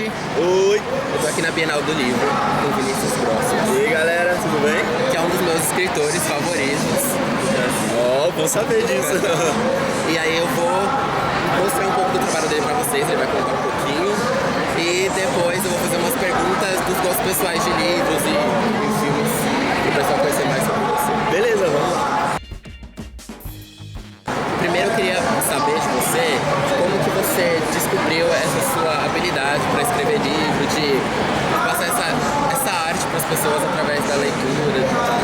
Jorge. Oi. Eu tô aqui na Bienal do Livro, com o Vinícius Grossi. E aí, galera, tudo bem? Que é um dos meus escritores favoritos. Bom saber disso. E aí eu vou mostrar um pouco do trabalho dele pra vocês, ele vai contar um pouquinho. E depois eu vou fazer umas perguntas dos gostos pessoais de livros e filmes, para o pessoal conhecer mais sobre você. Beleza, vamos lá. Primeiro eu queria saber de você como que você descobriu essa sua habilidade para escrever livro, de passar essa arte para as pessoas através da leitura e tal.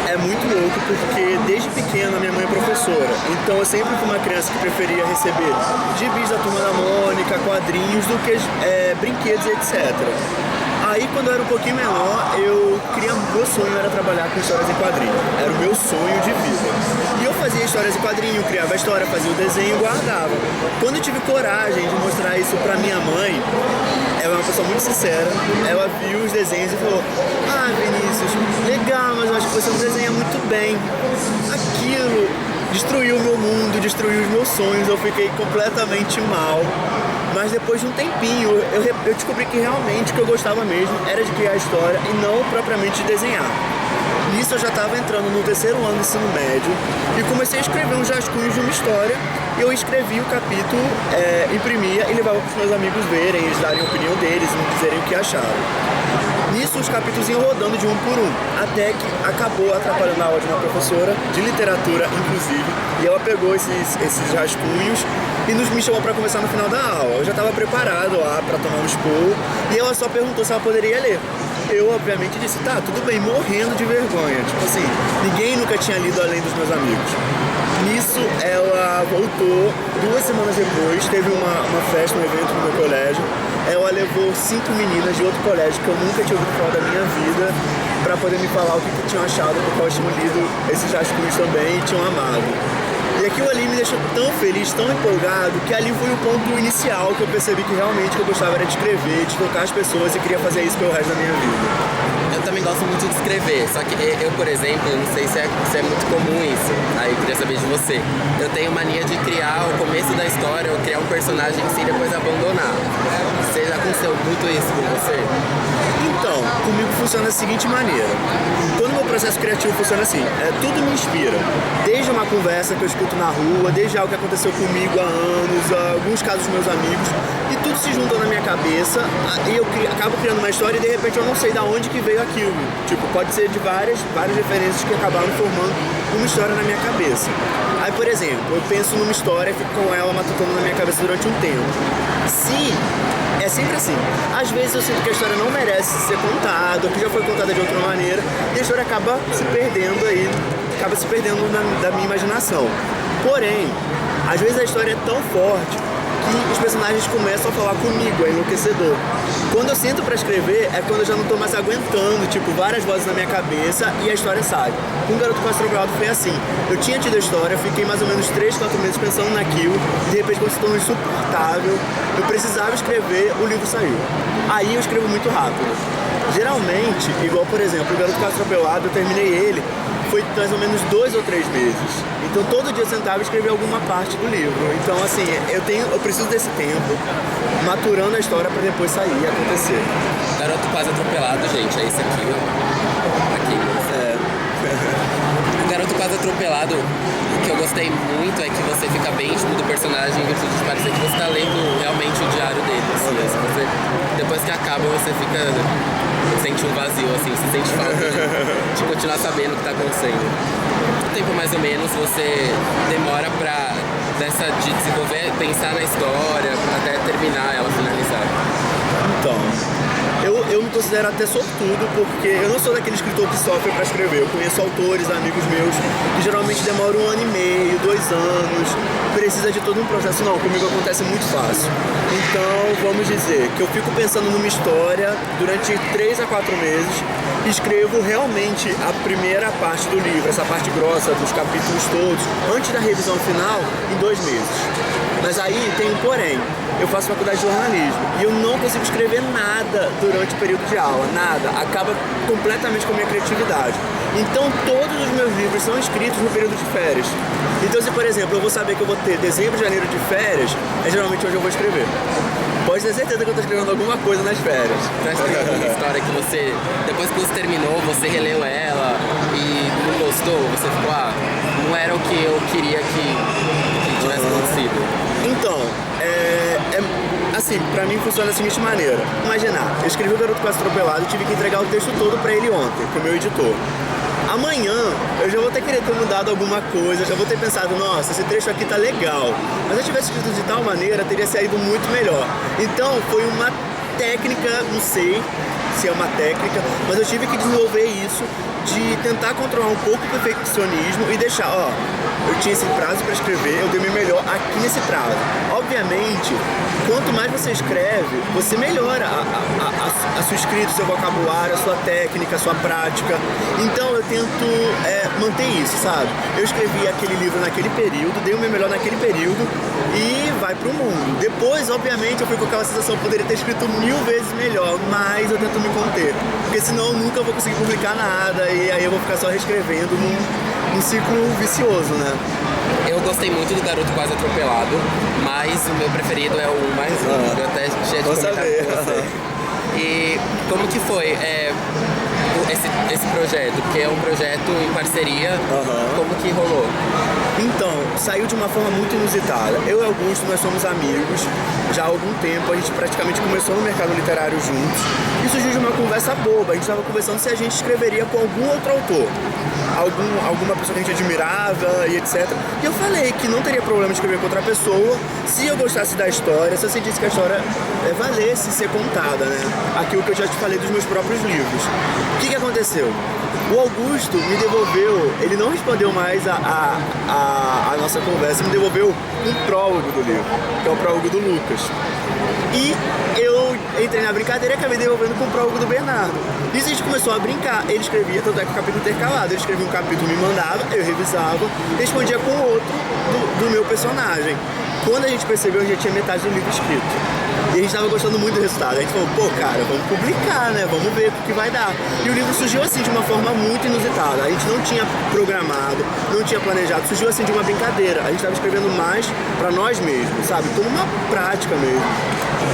É muito louco porque desde pequena minha mãe é professora, então eu sempre fui uma criança que preferia receber gibis da Turma da Mônica, quadrinhos, do que brinquedos, etc. Aí quando eu era um pouquinho menor, meu sonho era trabalhar com histórias em quadrinhos, era o meu sonho de vida. E eu fazia histórias em quadrinho, criava a história, fazia o desenho e guardava. Quando eu tive coragem de mostrar isso pra minha mãe, ela é uma pessoa muito sincera, ela viu os desenhos e falou: "Ah, Vinícius, legal, mas eu acho que você não desenha muito bem." Aquilo destruiu o meu mundo, destruiu os meus sonhos, eu fiquei completamente mal. Mas depois de um tempinho, eu descobri que realmente o que eu gostava mesmo era de criar história e não propriamente de desenhar. Nisso eu já estava entrando no terceiro ano do ensino médio e comecei a escrever uns rascunhos de uma história. Eu escrevia o capítulo, imprimia e levava para os meus amigos verem, eles darem a opinião deles e me dizerem o que acharam. Nisso os capítulos iam rodando de um por um, até que acabou atrapalhando a aula de uma professora, de literatura inclusive, e ela pegou esses rascunhos e me chamou para conversar no final da aula. Eu já estava preparado lá para tomar um esporro e ela só perguntou se ela poderia ler. Eu obviamente disse: "Tá, tudo bem", morrendo de vergonha, tipo assim, ninguém nunca tinha lido além dos meus amigos. Nisso ela voltou, 2 semanas depois, teve uma festa, um evento no meu colégio. Ela levou 5 meninas de outro colégio que eu nunca tinha ouvido falar da minha vida para poder me falar o que tinham achado, porque elas tinham lido esses rascunhos também e tinham amado. E aquilo ali me deixou tão feliz, tão empolgado, que ali foi o ponto inicial que eu percebi que realmente o que eu gostava era de escrever, de tocar as pessoas e queria fazer isso pelo resto da minha vida. Eu também gosto muito de escrever, só que eu, por exemplo, não sei se é muito comum isso, aí eu queria saber de você. Eu tenho mania de criar o começo da história, ou criar um personagem em si e depois abandonar. Você já aconteceu muito isso com você? Então, comigo funciona da seguinte maneira. Quando o meu processo criativo funciona assim, tudo me inspira. Desde uma conversa que eu escuto na rua, desde algo que aconteceu comigo há anos, alguns casos dos meus amigos, e tudo se junta na minha cabeça, e eu acabo criando uma história e de repente eu não sei de onde que veio aquilo. Tipo, pode ser de várias referências que acabaram formando uma história na minha cabeça. Aí, por exemplo, eu penso numa história e fico com ela matutando na minha cabeça durante um tempo. É sempre assim. Às vezes eu sinto que a história não merece ser contada, ou que já foi contada de outra maneira, e a história acaba se perdendo da minha imaginação. Porém, às vezes a história é tão forte que os personagens começam a falar comigo, é enlouquecedor. Quando eu sento pra escrever, é quando eu já não tô mais aguentando, tipo, várias vozes na minha cabeça e a história sai. Com o Garoto Quase Atropelado foi assim. Eu tinha tido a história, fiquei mais ou menos 3, 4 meses pensando naquilo, de repente quando se tornou insuportável, eu precisava escrever, o livro saiu. Aí eu escrevo muito rápido. Geralmente, igual por exemplo, o Garoto Quase Atropelado, eu terminei ele, foi mais ou menos 2 ou 3 meses. Então todo dia eu sentava e escrevia alguma parte do livro. Então assim, eu preciso desse tempo, maturando a história para depois sair e acontecer. Garoto Quase Atropelado, gente, é esse aqui, ó. Aqui. O Garoto Quase Atropelado, o que eu gostei muito é que você fica bem íntimo do personagem, em virtude de parecer que você tá lendo realmente o diário dele. Assim, depois que acaba, você sente um vazio, assim, você sente falta de continuar sabendo o que tá acontecendo. Quanto tempo mais ou menos você demora de desenvolver, pensar na história, até terminar ela, finalizar? Então, eu me considero até sortudo, porque eu não sou daquele escritor que sofre para escrever. Eu conheço autores, amigos meus, que geralmente demoram 1 ano e meio, 2 anos, precisa de todo um processo. Não, comigo acontece muito fácil. Então, vamos dizer que eu fico pensando numa história durante 3 a 4 meses, escrevo realmente a primeira parte do livro, essa parte grossa dos capítulos todos, antes da revisão final, em 2 meses. Mas aí tem um porém. Eu faço faculdade de jornalismo e eu não consigo escrever nada durante o período de aula, nada. Acaba completamente com a minha criatividade. Então todos os meus livros são escritos no período de férias. Então se, por exemplo, eu vou saber que eu vou ter dezembro, janeiro de férias, é geralmente onde eu vou escrever. Pode ter certeza que eu tô escrevendo alguma coisa nas férias. Você escreveu alguma história que você, depois que você terminou, você releu ela e não gostou? Você ficou, não era o que eu queria que tivesse acontecido? Então, assim, pra mim funciona da seguinte maneira. Imaginar, eu escrevi o Garoto Quase Atropelado e tive que entregar o texto todo pra ele ontem, pro meu editor. Amanhã eu já vou ter querer ter mudado alguma coisa, já vou ter pensado, nossa, esse trecho aqui tá legal. Mas se eu tivesse escrito de tal maneira, teria saído muito melhor. Então foi uma técnica, não sei se é uma técnica, mas eu tive que desenvolver isso, de tentar controlar um pouco o perfeccionismo e deixar, eu tinha esse prazo para escrever, eu dei o meu melhor aqui nesse prazo. Obviamente, quanto mais você escreve, você melhora a sua escrita, o seu vocabulário, a sua técnica, a sua prática. Então eu tento manter isso, sabe? Eu escrevi aquele livro naquele período, dei o meu melhor naquele período e vai pro mundo. Depois, obviamente, eu fui com aquela sensação, eu poderia ter escrito 1000 vezes melhor, mas eu tento me conter, porque senão eu nunca vou conseguir publicar nada e aí eu vou ficar só reescrevendo num ciclo vicioso, né? Eu gostei muito do Garoto Quase Atropelado, mas o meu preferido é o mais longo. Eu até cheio de comentário com você. E como que foi esse projeto? Porque é um projeto em parceria, como que rolou? Então, saiu de uma forma muito inusitada. Eu e Augusto, nós somos amigos já há algum tempo, a gente praticamente começou no mercado literário juntos e surgiu de uma conversa boba, a gente estava conversando se a gente escreveria com algum outro autor, alguma pessoa que a gente admirava e etc. E eu falei que não teria problema de escrever com outra pessoa se eu gostasse da história, se eu sentisse que a história valesse ser contada, né? Aquilo que eu já te falei dos meus próprios livros. O que aconteceu? O Augusto me devolveu, ele não respondeu mais a nossa conversa, me devolveu um prólogo do livro, que é o prólogo do Lucas. E eu entrei na brincadeira e acabei devolvendo com o prólogo do Bernardo. Nisso a gente começou a brincar, ele escrevia, tanto é que o capítulo intercalado, ele escrevia um capítulo, me mandava, eu revisava, respondia com outro do meu personagem. Quando a gente percebeu, a gente já tinha metade do livro escrito. E a gente tava gostando muito do resultado. A gente falou, cara, vamos publicar, né? Vamos ver o que vai dar. E o livro surgiu assim, de uma forma muito inusitada. A gente não tinha programado, não tinha planejado. Surgiu assim de uma brincadeira. A gente tava escrevendo mais pra nós mesmos, sabe? Como uma prática mesmo.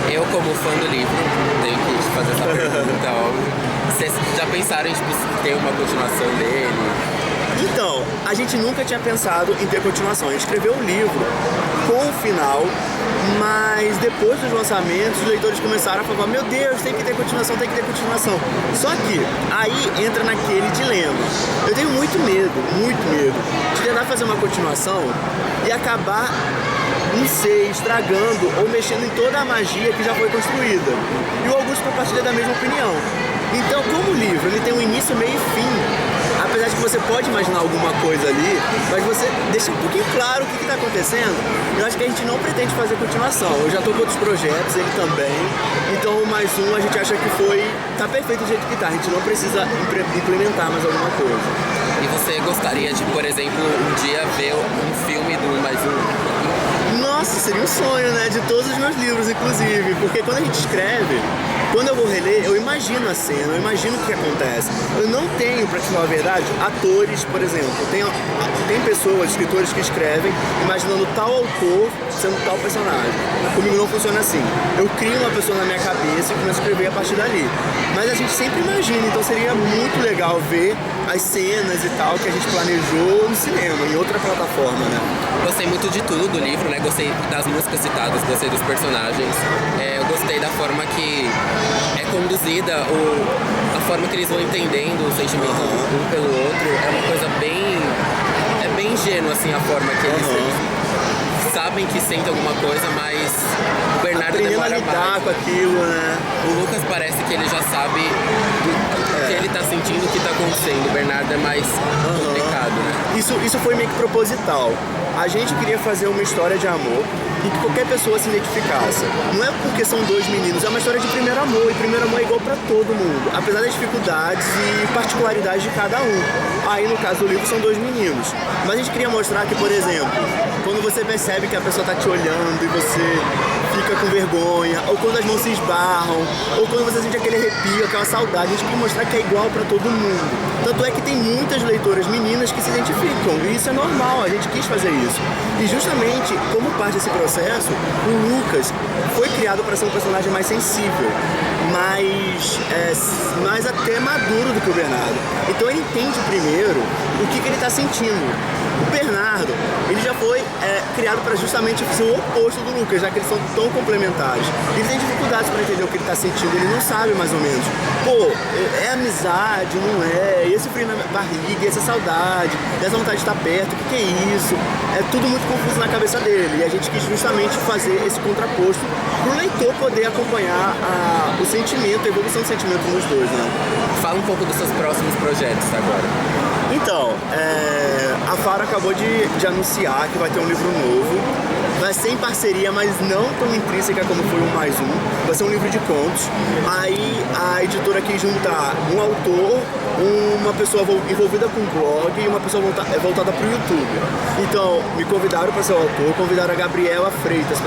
Eu, como fã do livro, tenho que te fazer essa pergunta, óbvio. Vocês já pensaram em ter uma continuação dele? Então, a gente nunca tinha pensado em ter continuação. A gente escreveu o livro com o final, mas depois dos lançamentos, os leitores começaram a falar, meu Deus, tem que ter continuação, tem que ter continuação. Só que aí entra naquele dilema. Eu tenho muito medo de tentar fazer uma continuação e acabar, não sei, estragando ou mexendo em toda a magia que já foi construída. E o Augusto compartilha da mesma opinião. Então, como o livro ele tem um início, meio e fim, apesar de que você pode imaginar alguma coisa ali, mas você deixa um pouquinho claro o que está acontecendo, eu acho que a gente não pretende fazer continuação. Eu já estou com outros projetos, ele também, então mais um a gente acha que tá perfeito do jeito que tá, a gente não precisa implementar mais alguma coisa. E você gostaria de, por exemplo, um dia ver um filme do mais um? Nossa, seria um sonho, né? De todos os meus livros, inclusive, porque quando a gente escreve, quando eu vou reler, eu imagino a cena, eu imagino o que acontece. Eu não tenho, pra te falar a verdade, atores, por exemplo. Tem pessoas, escritores que escrevem imaginando tal autor sendo tal personagem. Comigo não funciona assim. Eu crio uma pessoa na minha cabeça e começo a escrever a partir dali. Mas a gente sempre imagina, então seria muito legal ver as cenas e tal que a gente planejou no cinema, em outra plataforma, né? Gostei muito de tudo do livro, né? Gostei das músicas citadas, gostei dos personagens. Eu gostei da forma que é conduzida, a forma que eles vão entendendo o sentimento um pelo outro. É uma coisa bem ingênua, assim, a forma que eles sabem que sentem alguma coisa, mas o Bernardo demora a lidar mais. Com aquilo, né? O Lucas parece que ele já sabe o que ele tá sentindo, o que tá acontecendo. O Bernardo é mais complicado, né? Isso foi meio que proposital. A gente queria fazer uma história de amor em que qualquer pessoa se identificasse. Não é porque são dois meninos, é uma história de primeiro amor, e primeiro amor é igual pra todo mundo, apesar das dificuldades e particularidades de cada um. Aí, no caso do livro, são dois meninos. Mas a gente queria mostrar que, por exemplo, quando você percebe que a pessoa tá te olhando e você fica com vergonha, ou quando as mãos se esbarram, ou quando você sente aquele arrepio, aquela saudade. A gente quer mostrar que é igual para todo mundo. Tanto é que tem muitas leitoras meninas que se identificam, e isso é normal, a gente quis fazer isso. E justamente, como parte desse processo, o Lucas foi criado para ser um personagem mais sensível, mais até maduro do que o Bernardo. Então ele entende primeiro o que ele está sentindo. O Bernardo, ele já foi criado para justamente ser o oposto do Lucas, já que eles são tão complementares. Ele tem dificuldades para entender o que ele está sentindo, ele não sabe mais ou menos. Pô, é amizade, não é? E esse frio na barriga, essa saudade, essa vontade de estar perto, o que é isso? É tudo muito confuso na cabeça dele. E a gente quis justamente fazer esse contraposto para o leitor poder acompanhar o sentimento, a evolução do sentimento nos dois, né? Fala um pouco dos seus próximos projetos agora. Então, a Faro acabou de anunciar que vai ter um livro novo. Vai ser em parceria, mas não tão intrínseca como foi o Mais Um. Vai ser um livro de contos. Aí a editora quis juntar um autor, uma pessoa envolvida com blog e uma pessoa voltada para o YouTube. Então, me convidaram para ser o autor, convidaram a Gabriela Freitas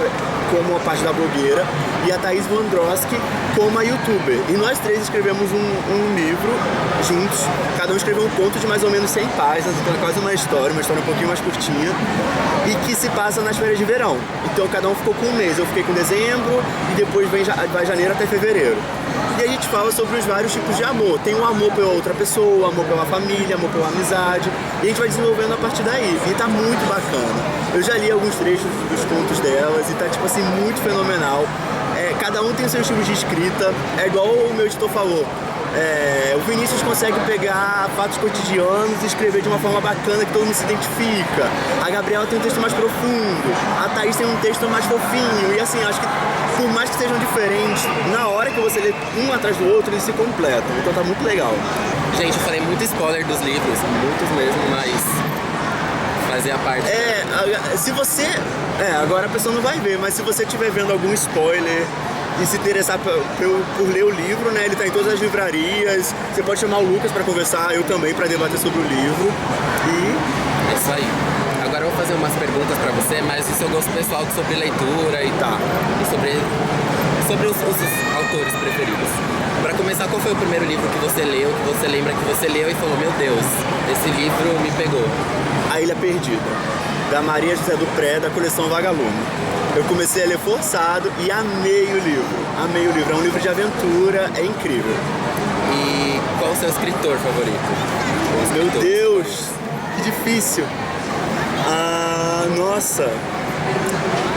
como a parte da blogueira e a Thaís Wandrowski como a youtuber. E nós três escrevemos um livro juntos. Cada um escreveu um conto de mais ou menos 100 páginas, então é quase uma história um pouquinho mais curtinha, e que se passa nas férias de verão. Então cada um ficou com um mês. Eu fiquei com dezembro e depois vai janeiro até fevereiro. E a gente fala sobre os vários tipos de amor. Tem o amor pela outra pessoa, amor pela família, amor pela amizade. E a gente vai desenvolvendo a partir daí. E tá muito bacana. Eu já li alguns trechos dos contos delas e tá tipo assim muito fenomenal. Cada um tem o seu estilo de escrita. É igual o meu editor falou. O Vinícius consegue pegar fatos cotidianos e escrever de uma forma bacana que todo mundo se identifica. A Gabriela tem um texto mais profundo, a Thaís tem um texto mais fofinho. E assim, acho que por mais que sejam diferentes, na hora que você lê um atrás do outro, eles se completam. Então tá muito legal. Gente, eu falei muito spoiler dos livros, muitos mesmo, mas fazia parte. Se você... agora a pessoa não vai ver, mas se você estiver vendo algum spoiler e se interessar por ler o livro, né? Ele tá em todas as livrarias. Você pode chamar o Lucas para conversar, eu também, para debater sobre o livro. E é isso aí. Agora eu vou fazer umas perguntas para você, mas do seu gosto pessoal sobre leitura e tal. E sobre os autores preferidos. Para começar, qual foi o primeiro livro que você leu, que você lembra que você leu e falou, meu Deus, esse livro me pegou? A Ilha Perdida, da Maria José do Pré, da coleção Vagalume. Eu comecei a ler forçado e amei o livro. Amei o livro. É um livro de aventura, é incrível. E qual o seu escritor favorito? Meu Deus, que difícil. Nossa.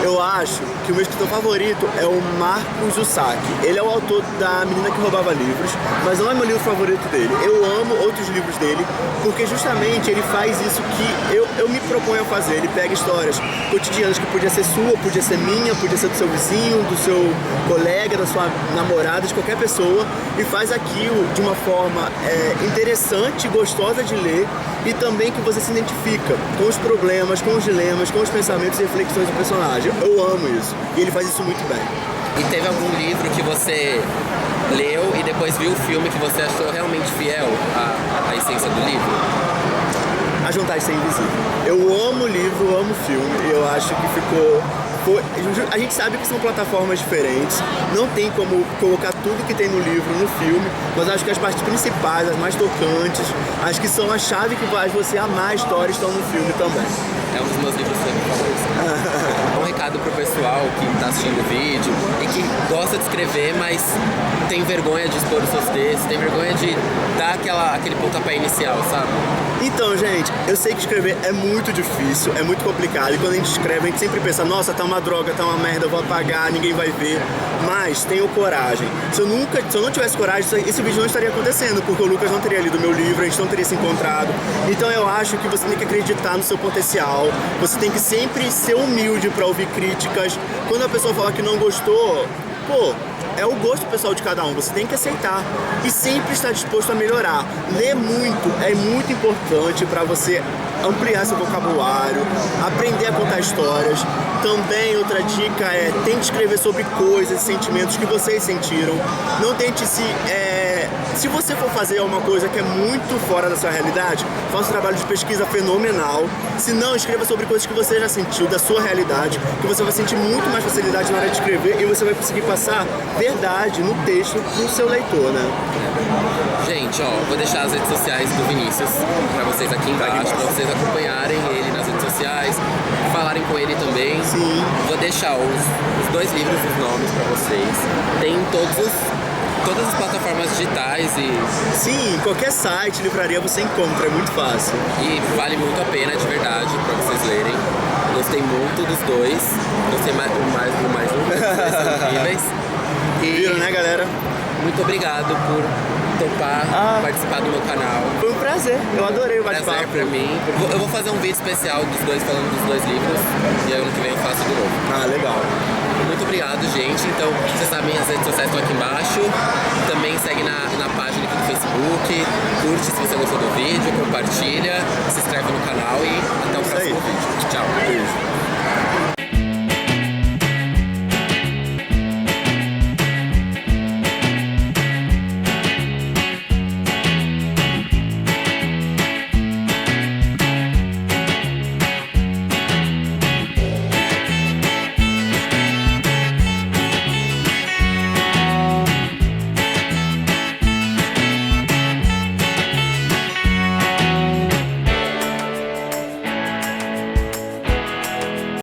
Eu acho que o meu escritor favorito é o Marcos Zusak. Ele é o autor da Menina que Roubava Livros, mas não é meu livro favorito dele. Eu amo outros livros dele, porque justamente ele faz isso que eu me proponho a fazer. Ele pega histórias cotidianas que podia ser sua, podia ser minha, podia ser do seu vizinho, do seu colega, da sua namorada, de qualquer pessoa, e faz aquilo de uma forma interessante, gostosa de ler, e também que você se identifica com os problemas, com os dilemas, com os pensamentos e reflexões do personagem. Eu amo isso. E ele faz isso muito bem. E teve algum livro que você leu e depois viu o filme que você achou realmente fiel à essência do livro? As Vantagens de Ser Invisível. Eu amo o livro, amo o filme. E eu acho que ficou... A gente sabe que são plataformas diferentes, não tem como colocar tudo que tem no livro no filme, mas acho que as partes principais, as mais tocantes, as que são a chave que faz você amar a história, estão no filme também. É um dos meus livros favoritos. Um recado pro pessoal que tá assistindo o vídeo e que gosta de escrever, mas tem vergonha de expor os seus textos, tem vergonha de dar aquele pontapé inicial, sabe? Então, gente, eu sei que escrever é muito difícil, é muito complicado, e quando a gente escreve, a gente sempre pensa, nossa, tá uma droga, tá uma merda, eu vou apagar, ninguém vai ver, mas tenho coragem. Se eu não tivesse coragem, esse vídeo não estaria acontecendo, porque o Lucas não teria lido meu livro, a gente não teria se encontrado. Então eu acho que você tem que acreditar no seu potencial, você tem que sempre ser humilde pra ouvir críticas. Quando a pessoa fala que não gostou, pô, é o gosto pessoal de cada um, você tem que aceitar e sempre estar disposto a melhorar. Ler muito é muito importante para você ampliar seu vocabulário, aprender a contar histórias. Também outra dica é tente escrever sobre coisas, sentimentos que vocês sentiram. Não tente se Se você for fazer uma coisa que é muito fora da sua realidade, faça um trabalho de pesquisa fenomenal. Se não, escreva sobre coisas que você já sentiu, da sua realidade, que você vai sentir muito mais facilidade na hora de escrever e você vai conseguir passar verdade no texto pro seu leitor, né? Gente, ó, vou deixar as redes sociais do Vinícius pra vocês aqui embaixo, pra vocês acompanharem ele nas redes sociais, falarem com ele também. Sim. Vou deixar os 2 livros, os nomes pra vocês. Tem em todas as plataformas digitais Sim, qualquer site, livraria você encontra, é muito fácil. e vale muito a pena, de verdade, pra vocês lerem. Gostei muito dos 2. Gostei mais do mais um. Eles são incríveis. Viram, né, galera? Muito obrigado por topar participar do meu canal. Foi um prazer, eu adorei o bate-papo. Prazer pra mim. Eu vou fazer um vídeo especial dos 2 falando dos 2 livros e aí ano que vem eu faço de novo. Ah, legal. Muito obrigado, gente. Então, vocês sabem, as redes sociais estão aqui embaixo. Também segue na página aqui do Facebook. Curte se você gostou do vídeo, compartilha, se inscreve no canal e até o próximo vídeo. Tchau. Beijo.